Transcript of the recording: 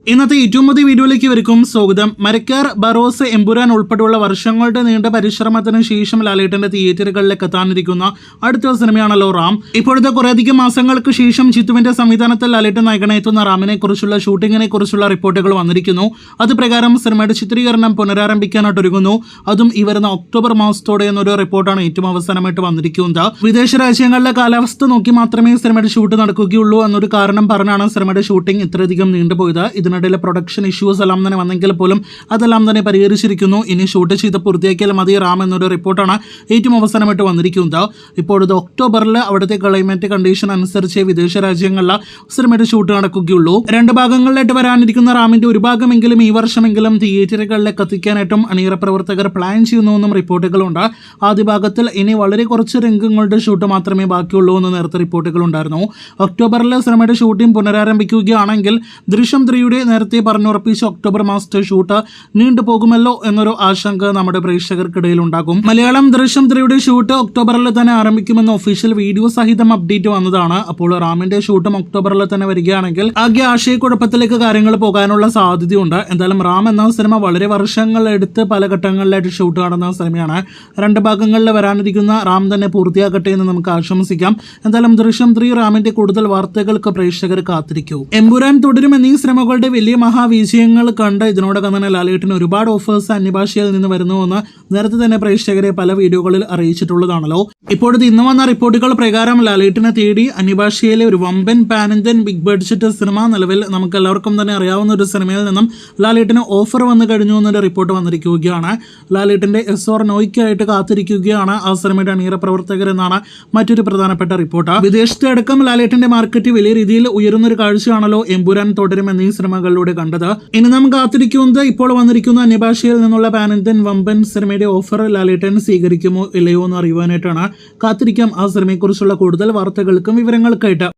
ഇന്നത്തെ ഏറ്റവും പുതിയ വീഡിയോയിലേക്ക് ഇവർക്കും സ്വാഗതം. മരക്കാർ, ബറോസ്, എമ്പുരാൻ ഉൾപ്പെടെയുള്ള വർഷങ്ങളുടെ നീണ്ട പരിശ്രമത്തിന് ശേഷം ലാലേട്ടന്റെ തിയേറ്ററുകളിലേക്ക് എത്താനിരിക്കുന്ന അടുത്ത സിനിമയാണല്ലോ റാം. ഇപ്പോഴത്തെ കുറേയധികം മാസങ്ങൾക്ക് ശേഷം ജിത്തുവിന്റെ സംവിധാനത്തിൽ ലാലേട്ടൻ നായകനെത്തുന്ന റാമിനെ കുറിച്ചുള്ള ഷൂട്ടിങ്ങിനെ കുറിച്ചുള്ള റിപ്പോർട്ടുകൾ വന്നിരിക്കുന്നു. അത് പ്രകാരം സിനിമയുടെ ചിത്രീകരണം പുനരാരംഭിക്കാനായിട്ട് ഒരുങ്ങുന്നു. അതും ഈ വരുന്ന ഒക്ടോബർ മാസത്തോടെ എന്നൊരു റിപ്പോർട്ടാണ് ഏറ്റവും അവസാനമായിട്ട് വന്നിരിക്കുന്നത്. വിദേശ രാജ്യങ്ങളിലെ കാലാവസ്ഥ നോക്കി മാത്രമേ സിനിമയുടെ ഷൂട്ട് നടക്കുകയുള്ളൂ എന്നൊരു കാരണം പറഞ്ഞാണ് സിനിമയുടെ ഷൂട്ടിംഗ് ഇത്രയധികം നീണ്ടുപോയത്. ഇതിനിടയിലെ പ്രൊഡക്ഷൻ ഇഷ്യൂസ് എല്ലാം തന്നെ വന്നെങ്കിൽ പോലും അതെല്ലാം തന്നെ പരിഹരിച്ചിരിക്കുന്നു. ഇനി ഷൂട്ട് ചെയ്ത് പൂർത്തിയാക്കിയാൽ മതി റാം എന്നൊരു റിപ്പോർട്ടാണ് ഏറ്റവും അവസാനമായിട്ട് വന്നിരിക്കുന്നത്. ഇപ്പോൾ ഇത് ഒക്ടോബറിൽ അവിടുത്തെ ക്ലൈമറ്റ് കണ്ടീഷൻ അനുസരിച്ച് വിദേശ രാജ്യങ്ങളിലെ സിനിമയുടെ ഷൂട്ട് നടക്കുകയുള്ളൂ. രണ്ട് ഭാഗങ്ങളിലായിട്ട് വരാനിരിക്കുന്ന റാമിന്റെ ഒരു ഭാഗമെങ്കിലും ഈ വർഷമെങ്കിലും തിയേറ്ററുകളിലേക്ക് എത്തിക്കാനായിട്ടും അണിയറ പ്രവർത്തകർ പ്ലാൻ ചെയ്യുന്നുവെന്നും റിപ്പോർട്ടുകളുണ്ട്. ആദ്യ ഭാഗത്തിൽ ഇനി വളരെ കുറച്ച് രംഗങ്ങളുടെ ഷൂട്ട് മാത്രമേ ബാക്കിയുള്ളൂ എന്ന് നേരത്തെ റിപ്പോർട്ടുകൾ ഉണ്ടായിരുന്നു. ഒക്ടോബറിൽ സിനിമയുടെ ഷൂട്ടിംഗ് പുനരാരംഭിക്കുകയാണെങ്കിൽ ദൃശ്യം 3 നേരത്തെ പറഞ്ഞുറപ്പിച്ച ഒക്ടോബർ മാസത്തെ ഷൂട്ട് നീണ്ടുപോകുമല്ലോ എന്നൊരു ആശങ്ക നമ്മുടെ പ്രേക്ഷകർക്കിടയിൽ ഉണ്ടാകും. മലയാളം ദൃശ്യം 3 ഷൂട്ട് ഒക്ടോബറിൽ തന്നെ ആരംഭിക്കുമെന്ന് ഒഫീഷ്യൽ വീഡിയോ സഹിതം അപ്ഡേറ്റ് വന്നതാണ്. അപ്പോൾ റാമിന്റെ ഷൂട്ടും ഒക്ടോബറിൽ തന്നെ വരികയാണെങ്കിൽ ആകെ ആശയക്കുഴപ്പത്തിലേക്ക് കാര്യങ്ങൾ പോകാനുള്ള സാധ്യതയുണ്ട്. എന്തായാലും റാം എന്ന സിനിമ വളരെ വർഷങ്ങളെടുത്ത് പല ഘട്ടങ്ങളിലായിട്ട് ഷൂട്ട് നടന്ന സിനിമയാണ്. രണ്ട് ഭാഗങ്ങളിൽ വരാനിരിക്കുന്ന റാം തന്നെ പൂർത്തിയാക്കട്ടെ എന്ന് നമുക്ക് ആശംസിക്കാം. എന്തായാലും ദൃശ്യം 3 റാമിന്റെ കൂടുതൽ വാർത്തകൾക്ക് പ്രേക്ഷകർ കാത്തിരിക്കൂ. എമ്പുരാൻ തുടരും എന്നീ സിനിമകളുടെ വലിയ മഹാവിജയങ്ങൾ കണ്ട് ഇതിനോടകം തന്നെ ലാലേട്ടന് ഒരുപാട് ഓഫേഴ്സ് അന്യഭാഷയിൽ നിന്ന് വരുന്നുവെന്ന് നേരത്തെ തന്നെ പ്രേക്ഷകരെ പല വീഡിയോകളിൽ അറിയിച്ചിട്ടുള്ളതാണല്ലോ. ഇപ്പോഴത്തെ ഇന്ന് വന്ന റിപ്പോർട്ടുകൾ പ്രകാരം ലാലേട്ടനെ തേടി അന്യഭാഷയിലെ ഒരു വമ്പൻ pan Indian big budget cinema, നിലവിൽ നമുക്ക് എല്ലാവർക്കും തന്നെ അറിയാവുന്ന ഒരു സിനിമയിൽ നിന്നും ലാലേട്ടന് ഓഫർ വന്നു കഴിഞ്ഞു എന്നൊരു റിപ്പോർട്ട് വന്നിരിക്കുകയാണ്. ലാലേട്ടന്റെ എസ് ഓർ നോയ്ക്കായിട്ട് കാത്തിരിക്കുകയാണ് ആ സിനിമയുടെ അണിയറ പ്രവർത്തകർ എന്നാണ് മറ്റൊരു പ്രധാനപ്പെട്ട റിപ്പോർട്ട്. വിദേശത്തെ അടക്കം ലാലേട്ടന്റെ മാർക്കറ്റ് വലിയ രീതിയിൽ ഉയരുന്നൊരു കാഴ്ചയാണല്ലോ എമ്പുരാൻ തുടരും എന്നീ സിനിമകളിലൂടെ കണ്ടത്. ഇനി നാം കാത്തിരിക്കുന്നത് ഇപ്പോൾ വന്നിരിക്കുന്ന അന്യഭാഷയിൽ നിന്നുള്ള പാൻ ഇന്ത്യൻ വമ്പൻ സിനിമയുടെ ഓഫർ ലാലേട്ടൻ സ്വീകരിക്കുമോ ഇല്ലയോ എന്ന് അറിയുവാനായിട്ടാണ്. കാത്തിരിക്കാം ആ സിനിമയെക്കുറിച്ചുള്ള കൂടുതൽ വാർത്തകൾക്കും വിവരങ്ങൾക്കായിട്ട്.